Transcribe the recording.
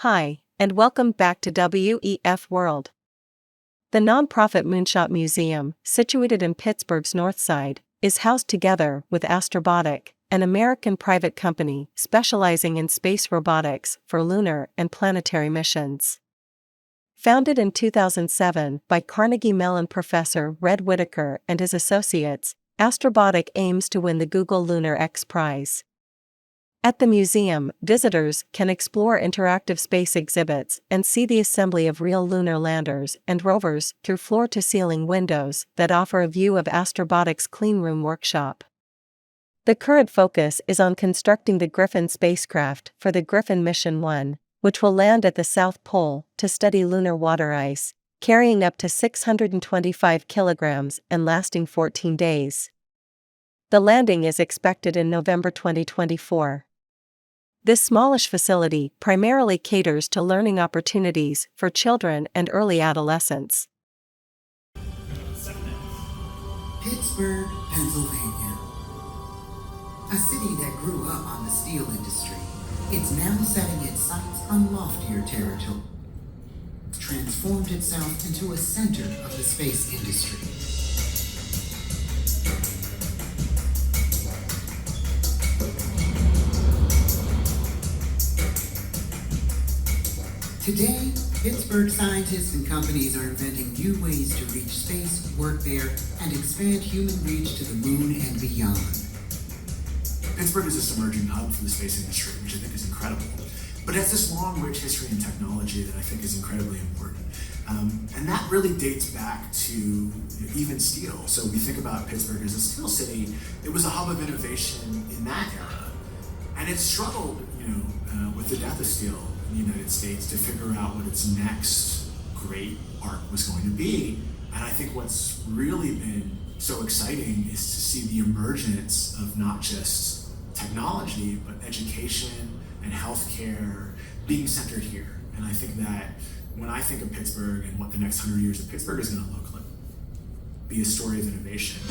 Hi, and welcome back to WEF World. The nonprofit Moonshot Museum, situated in Pittsburgh's Northside, is housed together with Astrobotic, an American private company specializing in space robotics for lunar and planetary missions. Founded in 2007 by Carnegie Mellon professor Red Whittaker and his associates, Astrobotic aims to win the Google Lunar X Prize. At the museum, visitors can explore interactive space exhibits and see the assembly of real lunar landers and rovers through floor-to-ceiling windows that offer a view of Astrobotic's cleanroom workshop. The current focus is on constructing the Griffin spacecraft for the Griffin Mission One, which will land at the South Pole to study lunar water ice, carrying up to 625 kilograms and lasting 14 days. The landing is expected in November 2024. This smallish facility primarily caters to learning opportunities for children and early adolescents. Pittsburgh, Pennsylvania. A city that grew up on the steel industry. It's now setting its sights on loftier territory. Transformed itself into a center of the space industry. Today, Pittsburgh scientists and companies are inventing new ways to reach space, work there, and expand human reach to the moon and beyond. Pittsburgh is this emerging hub for the space industry, which I think is incredible. But it has this long, rich history and technology that I think is incredibly important. And that really dates back to even steel. So we think about Pittsburgh as a steel city. It was a hub of innovation in that era. And it struggled, with the death of steel in the United States to figure out what its next great arc was going to be. And I think what's really been so exciting is to see the emergence of not just technology, but education and healthcare being centered here. And I think that when I think of Pittsburgh and what the next 100 years of Pittsburgh is going to look like, be a story of innovation.